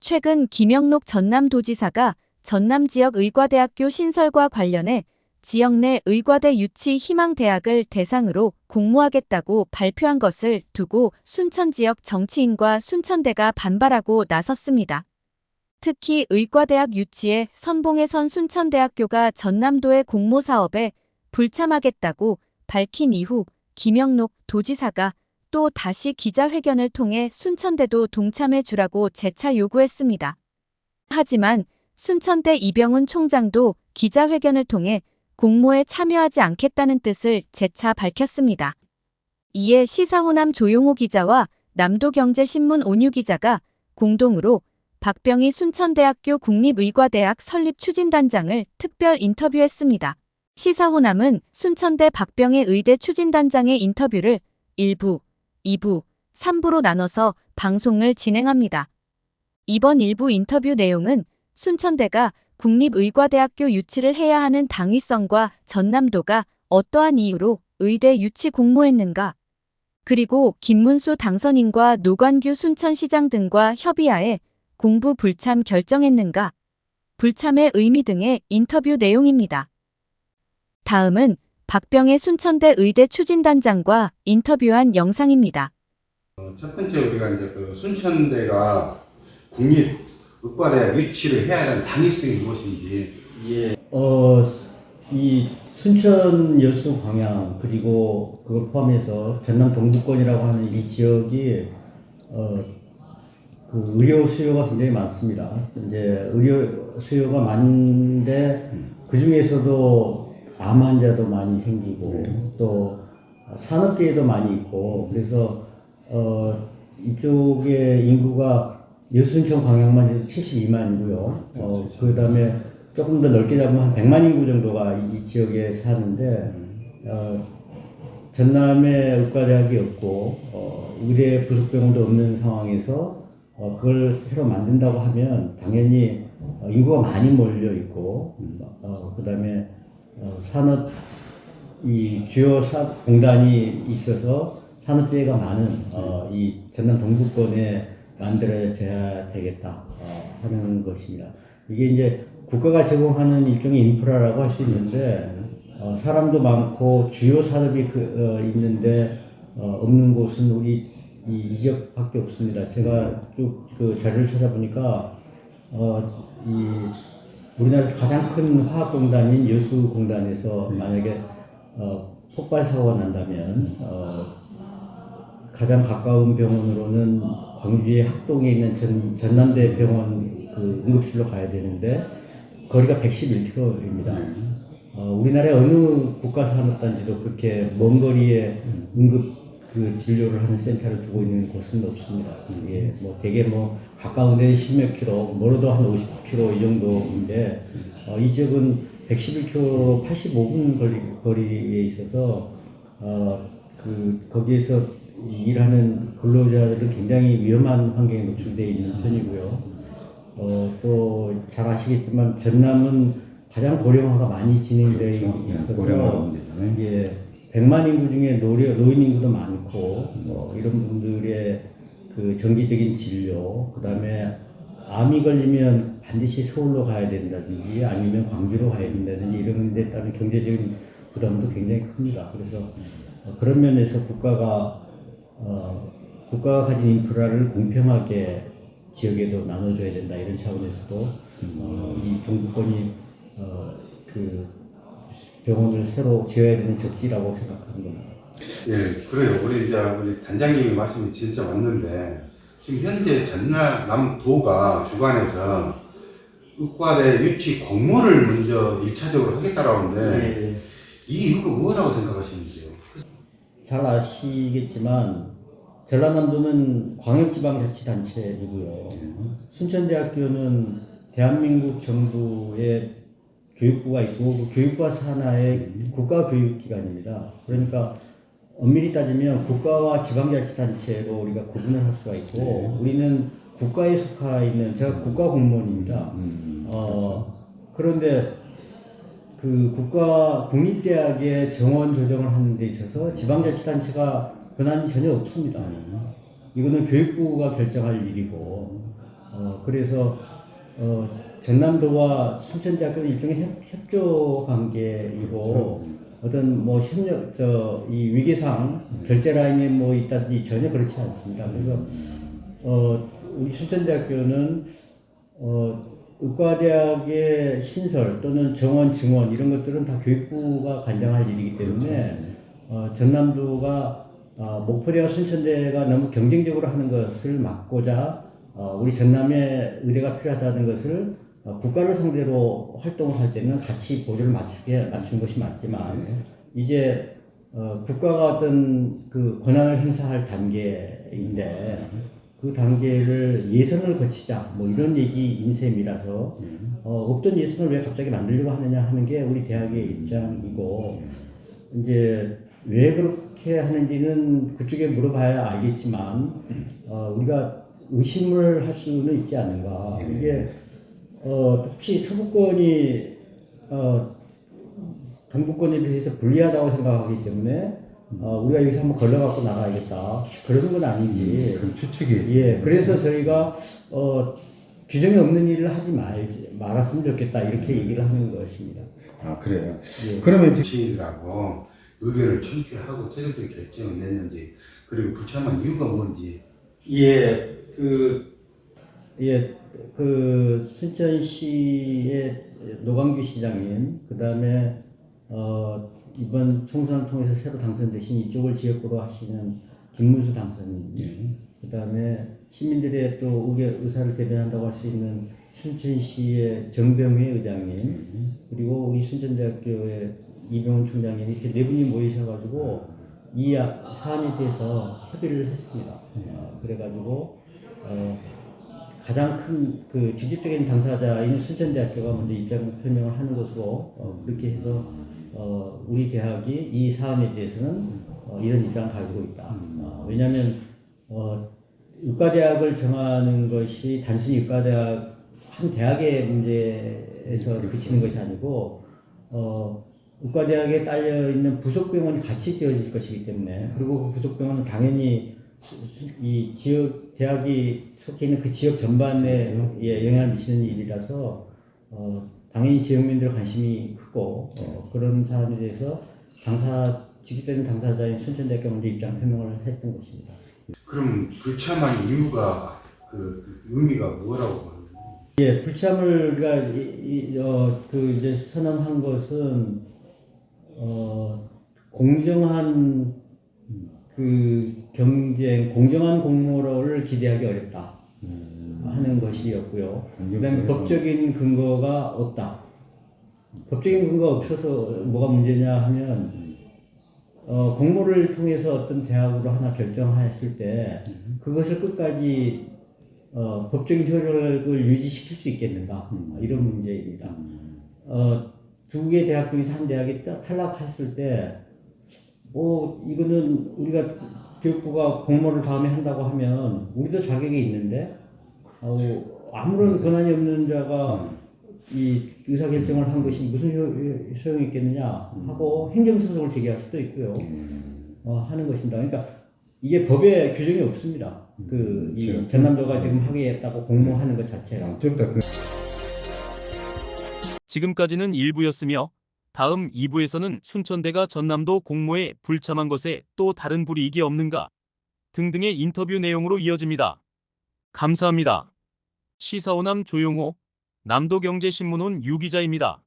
최근 김영록 전남도지사가 전남지역 의과대학교 신설과 관련해 지역 내 의과대 유치 희망대학을 대상으로 공모하겠다고 발표한 것을 두고 순천 지역 정치인과 순천대가 반발하고 나섰습니다. 특히 의과대학 유치에 선봉에 선 순천대학교가 전남도의 공모 사업에 불참하겠다고 밝힌 이후 김영록 도지사가 또 다시 기자회견을 통해 순천대도 동참해 주라고 재차 요구했습니다. 하지만 순천대 이병훈 총장도 기자회견을 통해 공모에 참여하지 않겠다는 뜻을 재차 밝혔습니다. 이에 시사호남 조용호 기자와 남도경제신문 온유 기자가 공동으로 박병희 순천대학교 국립의과대학 설립 추진단장을 특별 인터뷰했습니다. 시사호남은 순천대 박병희 의대 추진단장의 인터뷰를 1부, 2부, 3부로 나눠서 방송을 진행합니다. 이번 1부 인터뷰 내용은 순천대가 국립의과대학교 유치를 해야 하는 당위성과 전남도가 어떠한 이유로 의대 유치 공모했는가, 그리고 김문수 당선인과 노관규 순천시장 등과 협의하에 공부 불참 결정했는가, 불참의 의미 등의 인터뷰 내용입니다. 다음은 박병희 순천대 의대 추진단장과 인터뷰한 영상입니다. 첫 번째 우리가 이제 그 순천대가 국립의과대학 유치를 해야 하는 당위성이 무엇인지. 예. 이 순천 여수 광양 그리고 그걸 포함해서 전남 동부권이라고 하는 이 지역이 그 의료 수요가 굉장히 많습니다. 이제 의료 수요가 많은데 그 중에서도 암 환자도 많이 생기고 또 산업계에도 많이 있고 그래서 이쪽에 인구가 여순천 광양만 해도 72만이고요. 그 다음에 조금 더 넓게 잡으면 한 100만 인구 정도가 이 지역에 사는데 전남에 의과대학이 없고 의대 부속병원도 없는 상황에서 그걸 새로 만든다고 하면 당연히 인구가 많이 몰려 있고 그 다음에 산업 이 주요 공단이 있어서 산업재해가 많은 이 전남 동부권에 만들어져야 되겠다 하는 것입니다. 이게 이제 국가가 제공하는 일종의 인프라라고 할 수 있는데 사람도 많고 주요 산업이 있는데 없는 곳은 우리 이 지역밖에 없습니다. 제가 쭉 그 자료를 찾아보니까 이 우리나라에서 가장 큰 화학공단인 여수공단에서 만약에 폭발 사고가 난다면 가장 가까운 병원으로는 광주의 학동에 있는 전남대 병원 그 응급실로 가야 되는데 거리가 111km입니다. 우리나라의 어느 국가산업단지도 그렇게 먼 거리에 응급 그 진료를 하는 센터를 두고 있는 곳은 없습니다. 예, 뭐 되게 뭐 가까운 데 10몇 킬로, 멀어도 한 50km 이 정도인데 이 지역은 111km 85분 거리에 있어서 거기에서 일하는 근로자들은 굉장히 위험한 환경에 노출되어 있는 편이고요. 또 잘 아시겠지만 전남은 가장 고령화가 많이 진행되어 있어서 예, 100만 인구 중에 노인 인구도 많고 이런 분들의 그 정기적인 진료, 그 다음에 암이 걸리면 반드시 서울로 가야 된다든지 아니면 광주로 가야 된다든지 이런 데 따른 경제적인 부담도 굉장히 큽니다. 그래서 그런 면에서 국가가 가진 인프라를 공평하게 지역에도 나눠줘야 된다 이런 차원에서도 이 동부권이 그 병원을 새로 지어야 되는 적기라고 생각하는 겁니다. 예, 그래요. 우리 단장님이 말씀이 진짜 맞는데 지금 현재 전남도가 주관해서 의과대 유치 공모를 먼저 1차적으로 하겠다라고 하는데 이 이유가 뭐라고 생각하시는지요? 잘 아시겠지만 전라남도는 광역지방자치단체이고요. 순천대학교는 대한민국 정부의 교육부가 있고 그 교육부가 산하의 국가교육기관입니다. 그러니까 엄밀히 따지면 국가와 지방자치단체로 우리가 구분을 할 수가 있고 우리는 국가에 속하 있는 제가 국가공무원입니다. 그런데 그 국립대학의 정원 조정을 하는 데 있어서 지방자치단체가 권한이 전혀 없습니다. 이거는 교육부가 결정할 일이고 그래서 전남도와 순천대학교는 일종의 협조 관계이고 어떤 뭐 협력 이 위기상 결제 라인에 뭐 있다든지 전혀 그렇지 않습니다. 그래서 우리 순천대학교는 의과대학의 신설 또는 정원, 증원 이런 것들은 다 교육부가 관장할 일이기 때문에 전남도가 목포대와 순천대가 너무 경쟁적으로 하는 것을 막고자 우리 전남에 의대가 필요하다는 것을 국가를 상대로 활동을 할 때는 같이 보조를 맞추는 것이 맞지만 이제 국가가 어떤 그 권한을 행사할 단계인데 그 단계를 예선을 거치자 뭐 이런 얘기인 셈이라서 없던 예선을 왜 갑자기 만들려고 하느냐 하는 게 우리 대학의 입장이고 이제 왜 그렇게 하는지는 그쪽에 물어봐야 알겠지만 우리가 의심을 할 수는 있지 않는가. 이게 혹시 서부권이 동부권에 비해서 불리하다고 생각하기 때문에 우리가 여기서 한번 걸러갖고 나가야겠다. 그러는 건 아닌지. 그럼 추측이. 예, 그래서 저희가 규정이 없는 일을 하지 말았으면 좋겠다 이렇게 얘기를 하는 것입니다. 아 그래요. 예. 그러면 시인들하고 의견을 청취하고 최종적인 결정을 냈는지 그리고 불참한 이유가 뭔지. 그 순천시의 노광규 시장님, 그 다음에 이번 총선을 통해서 새로 당선되신 이쪽을 지역구로 하시는 김문수 당선인님, 그 다음에 시민들의 또 의사를 대변한다고 할 수 있는 순천시의 정병회 의장님, 그리고 우리 순천대학교의 이병훈 총장님 이렇게 네 분이 모이셔가지고 이 사안에 대해서 협의를 했습니다. 그래가지고 가장 큰 그 직접적인 당사자인 순천대학교가 먼저 입장 표명을 하는 것으로 그렇게 해서 우리 대학이 이 사안에 대해서는 이런 입장을 가지고 있다. 왜냐하면 의과대학을 정하는 것이 단순히 의과대학 한 대학의 문제에서 그치는 것이 아니고 의과대학에 딸려 있는 부속병원이 같이 지어질 것이기 때문에 그리고 그 부속병원은 당연히 이 지역 대학이 속해 있는 그 지역 전반에 영향을 미치는 일이라서 당연히 지역민들 관심이 크고 그런 사안에 대해서 직접적인 당사자인 순천대학교 먼저 입장 표명을 했던 것입니다. 그럼 불참한 이유가 그 의미가 뭐라고 봐요? 예, 불참을 이제 선언한 것은 공정한 경쟁, 공정한 공모를 기대하기 어렵다 하는 것이었고요. 그다음에 법적인 근거가 없다. 법적인 근거가 없어서 뭐가 문제냐 하면 공모를 통해서 어떤 대학으로 하나 결정했을 때 그것을 끝까지 법적인 효력을 유지시킬 수 있겠는가 이런 문제입니다. 두 개 대학 중에서 한 대학이 탈락했을 때 이거는 우리가 교육부가 공모를 다음에 한다고 하면 우리도 자격이 있는데 아무런 권한이 없는 자가 이 의사결정을 한 것이 무슨 소용이 있겠느냐 하고 행정소송을 제기할 수도 있고요. 하는 것입니다. 그러니까 이게 법에 규정이 없습니다. 이 전남도가 지금 하겠다고 공모하는 것 자체가. 지금까지는 1부였으며 다음 2부에서는 순천대가 전남도 공모에 불참한 것에 또 다른 불이익이 없는가 등등의 인터뷰 내용으로 이어집니다. 감사합니다. 시사오남 조용호, 남도경제신문온 유기자입니다.